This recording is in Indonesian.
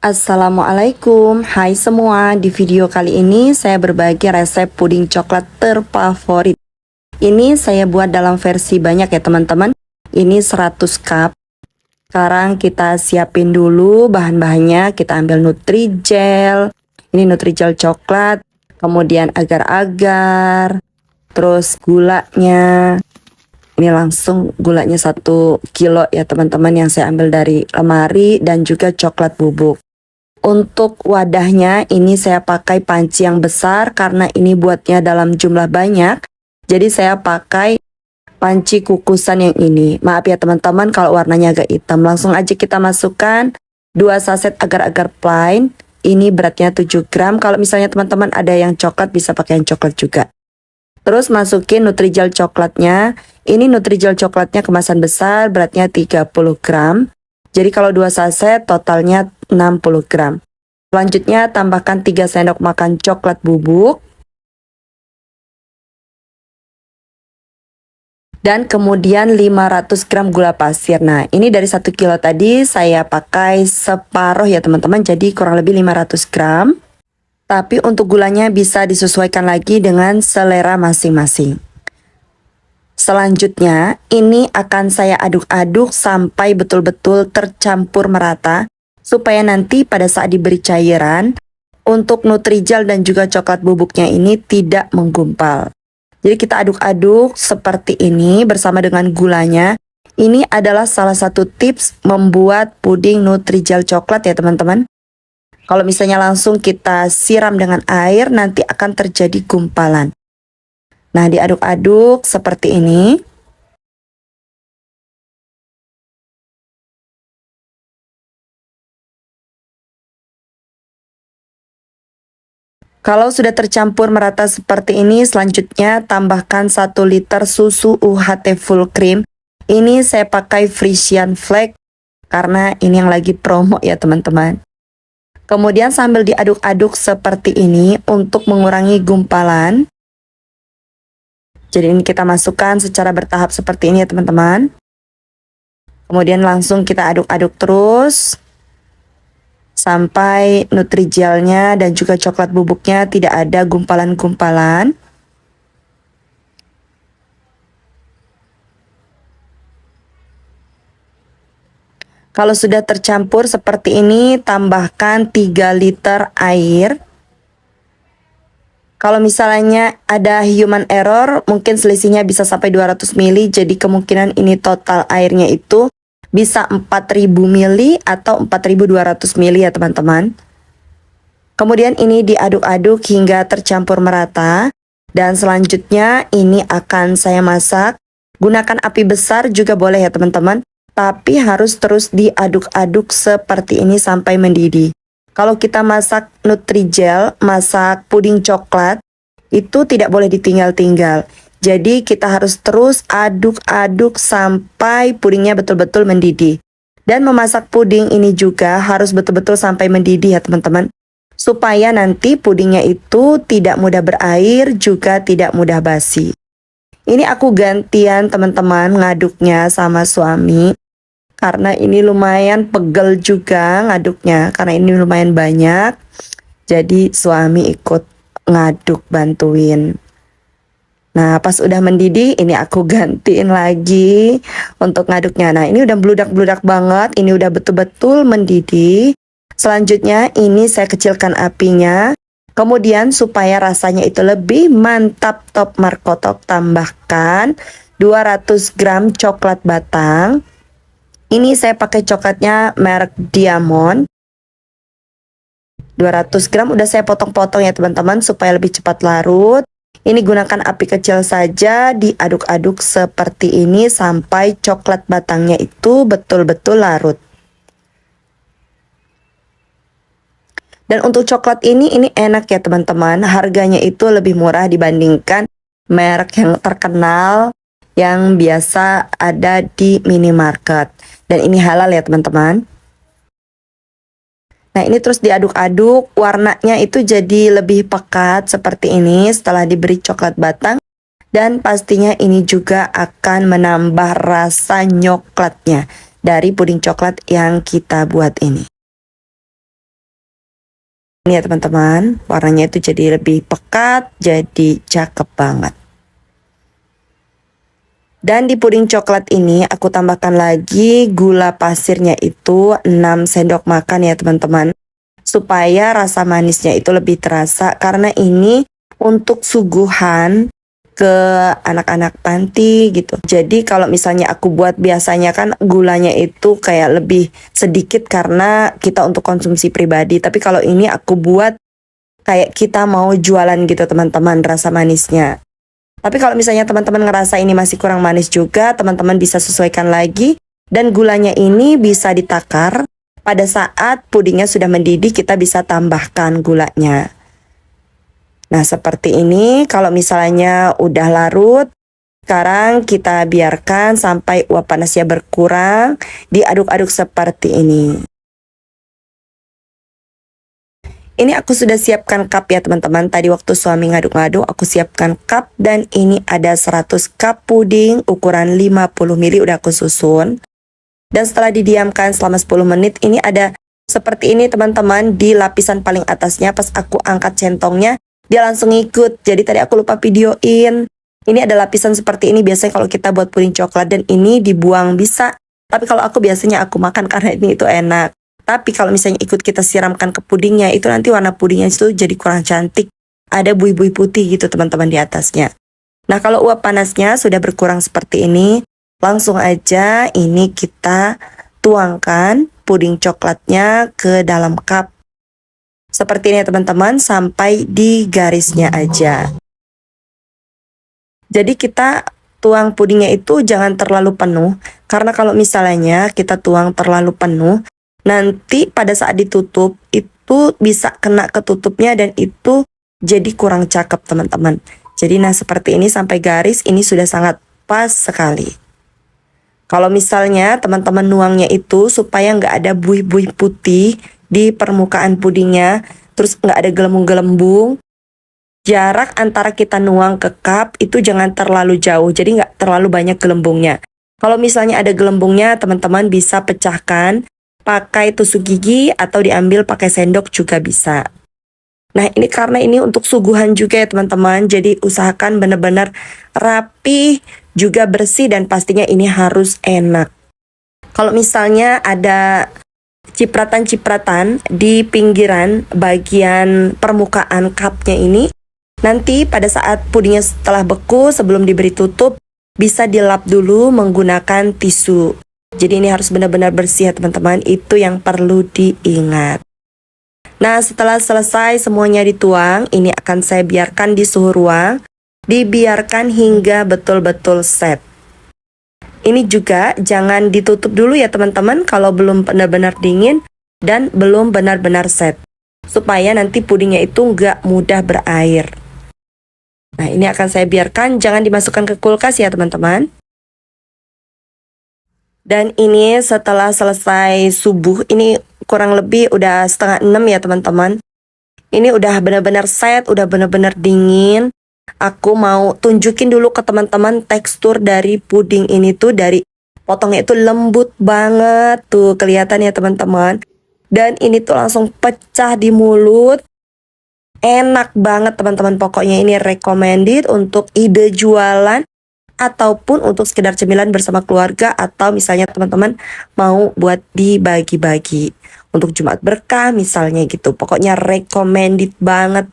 Assalamualaikum, hai semua. Di video kali ini saya berbagi resep puding coklat terfavorit. Ini saya buat dalam versi banyak ya teman-teman. Ini 100 cup. Sekarang kita siapin dulu bahan-bahannya. Kita ambil Nutrijel. Ini Nutrijel coklat. Kemudian agar-agar. Terus gulanya. Ini langsung gulanya 1 kilo ya teman-teman, yang saya ambil dari lemari, dan juga coklat bubuk. Untuk wadahnya ini saya pakai panci yang besar karena ini buatnya dalam jumlah banyak. Jadi saya pakai panci kukusan yang ini. Maaf ya teman-teman kalau warnanya agak hitam. Langsung aja kita masukkan 2 saset agar-agar plain. Ini beratnya 7 gram. Kalau misalnya teman-teman ada yang coklat bisa pakai yang coklat juga. Terus masukin Nutrijel coklatnya. Ini Nutrijel coklatnya kemasan besar, beratnya 30 gram. Jadi kalau 2 saset totalnya 60 gram. Selanjutnya tambahkan 3 sendok makan coklat bubuk. Dan kemudian 500 gram gula pasir. Nah, ini dari 1 kilo tadi saya pakai separuh ya teman-teman. Jadi kurang lebih 500 gram. Tapi untuk gulanya bisa disesuaikan lagi dengan selera masing-masing. Selanjutnya, ini akan saya aduk-aduk sampai betul-betul tercampur merata, supaya nanti pada saat diberi cairan, untuk Nutrijel dan juga coklat bubuknya ini tidak menggumpal. Jadi kita aduk-aduk seperti ini bersama dengan gulanya. Ini adalah salah satu tips membuat puding Nutrijel coklat ya teman-teman. Kalau misalnya langsung kita siram dengan air, nanti akan terjadi gumpalan. Nah, diaduk-aduk seperti ini. Kalau sudah tercampur merata seperti ini, selanjutnya tambahkan 1 liter susu UHT full cream. Ini saya pakai Frisian Flake karena ini yang lagi promo ya teman-teman. Kemudian sambil diaduk-aduk seperti ini untuk mengurangi gumpalan. Jadi ini kita masukkan secara bertahap seperti ini ya teman-teman. Kemudian langsung kita aduk-aduk terus sampai Nutrijelnya dan juga coklat bubuknya tidak ada gumpalan-gumpalan. Kalau sudah tercampur seperti ini, tambahkan 3 liter air. Kalau misalnya ada human error, mungkin selisihnya bisa sampai 200 ml. Jadi kemungkinan ini total airnya itu bisa 4000 ml atau 4200 ml ya teman-teman. Kemudian ini diaduk-aduk hingga tercampur merata. Dan selanjutnya ini akan saya masak. Gunakan api besar juga boleh ya teman-teman. Tapi harus terus diaduk-aduk seperti ini sampai mendidih. Kalau kita masak Nutrijel, masak puding coklat, itu tidak boleh ditinggal-tinggal. Jadi kita harus terus aduk-aduk sampai pudingnya betul-betul mendidih. Dan memasak puding ini juga harus betul-betul sampai mendidih ya teman-teman. Supaya nanti pudingnya itu tidak mudah berair, juga tidak mudah basi. Ini aku gantian teman-teman ngaduknya sama suami. Karena ini lumayan pegel juga ngaduknya, karena ini lumayan banyak. Jadi suami ikut ngaduk bantuin. Nah pas udah mendidih ini aku gantiin lagi untuk ngaduknya. Nah ini udah bludak-bludak banget, ini udah betul-betul mendidih. Selanjutnya ini saya kecilkan apinya. Kemudian supaya rasanya itu lebih mantap top markotok, tambahkan 200 gram coklat batang. Ini saya pakai coklatnya merek Diamond. 200 gram udah saya potong-potong ya teman-teman supaya lebih cepat larut. Ini gunakan api kecil saja, diaduk-aduk seperti ini sampai coklat batangnya itu betul-betul larut. Dan untuk coklat ini enak ya teman-teman. Harganya itu lebih murah dibandingkan merek yang terkenal yang biasa ada di minimarket. Dan ini halal ya teman-teman. Nah ini terus diaduk-aduk, warnanya itu jadi lebih pekat seperti ini setelah diberi coklat batang. Dan pastinya ini juga akan menambah rasa nyoklatnya dari puding coklat yang kita buat ini. Ini ya teman-teman, warnanya itu jadi lebih pekat, jadi cakep banget. Dan di puding coklat ini aku tambahkan lagi gula pasirnya itu 6 sendok makan ya teman-teman. Supaya rasa manisnya itu lebih terasa, karena ini untuk suguhan ke anak-anak panti gitu. Jadi kalau misalnya aku buat biasanya kan gulanya itu kayak lebih sedikit karena kita untuk konsumsi pribadi. Tapi kalau ini aku buat kayak kita mau jualan gitu teman-teman, rasa manisnya. Tapi kalau misalnya teman-teman ngerasa ini masih kurang manis juga, teman-teman bisa sesuaikan lagi. Dan gulanya ini bisa ditakar. Pada saat pudingnya sudah mendidih, kita bisa tambahkan gulanya. Nah, seperti ini. Kalau misalnya udah larut, sekarang kita biarkan sampai uap panasnya berkurang. Diaduk-aduk seperti ini. Ini aku sudah siapkan cup ya teman-teman. Tadi waktu suami ngaduk-ngaduk, aku siapkan cup. Dan ini ada 100 cup puding ukuran 50 ml udah aku susun. Dan setelah didiamkan selama 10 menit, ini ada seperti ini teman-teman. Di lapisan paling atasnya, pas aku angkat centongnya, dia langsung ikut. Jadi tadi aku lupa videoin. Ini ada lapisan seperti ini biasanya kalau kita buat puding coklat, dan ini dibuang bisa. Tapi kalau aku biasanya aku makan karena ini itu enak. Tapi kalau misalnya ikut kita siramkan ke pudingnya, itu nanti warna pudingnya itu jadi kurang cantik. Ada buih-buih putih gitu teman-teman di atasnya. Nah, kalau uap panasnya sudah berkurang seperti ini, langsung aja ini kita tuangkan puding coklatnya ke dalam cup. Seperti ini ya teman-teman, sampai di garisnya aja. Jadi kita tuang pudingnya itu jangan terlalu penuh, karena kalau misalnya kita tuang terlalu penuh, nanti pada saat ditutup itu bisa kena ketutupnya dan itu jadi kurang cakep teman-teman. Jadi nah seperti ini sampai garis, ini sudah sangat pas sekali. Kalau misalnya teman-teman nuangnya itu supaya nggak ada buih-buih putih di permukaan pudingnya, terus nggak ada gelembung-gelembung, jarak antara kita nuang ke cup itu jangan terlalu jauh, jadi nggak terlalu banyak gelembungnya. Kalau misalnya ada gelembungnya, teman-teman bisa pecahkan pakai tusuk gigi atau diambil pakai sendok juga bisa. Nah ini karena ini untuk suguhan juga ya teman-teman, jadi usahakan benar-benar rapi, juga bersih, dan pastinya ini harus enak. Kalau misalnya ada cipratan-cipratan di pinggiran bagian permukaan cupnya ini, nanti pada saat pudingnya setelah beku sebelum diberi tutup, bisa dilap dulu menggunakan tisu. Jadi ini harus benar-benar bersih ya teman-teman, itu yang perlu diingat. Nah setelah selesai semuanya dituang, ini akan saya biarkan di suhu ruang, dibiarkan hingga betul-betul set. Ini juga jangan ditutup dulu ya teman-teman kalau belum benar-benar dingin dan belum benar-benar set. Supaya nanti pudingnya itu nggak mudah berair. Nah ini akan saya biarkan, jangan dimasukkan ke kulkas ya teman-teman. Dan ini setelah selesai subuh, ini kurang lebih udah 5:30 ya teman-teman. Ini udah benar-benar set, udah benar-benar dingin. Aku mau tunjukin dulu ke teman-teman tekstur dari puding ini tuh, dari potongnya itu lembut banget. Tuh kelihatan ya teman-teman. Dan ini tuh langsung pecah di mulut. Enak banget teman-teman, pokoknya ini recommended untuk ide jualan ataupun untuk sekedar cemilan bersama keluarga, atau misalnya teman-teman mau buat dibagi-bagi untuk Jumat berkah misalnya gitu. Pokoknya recommended banget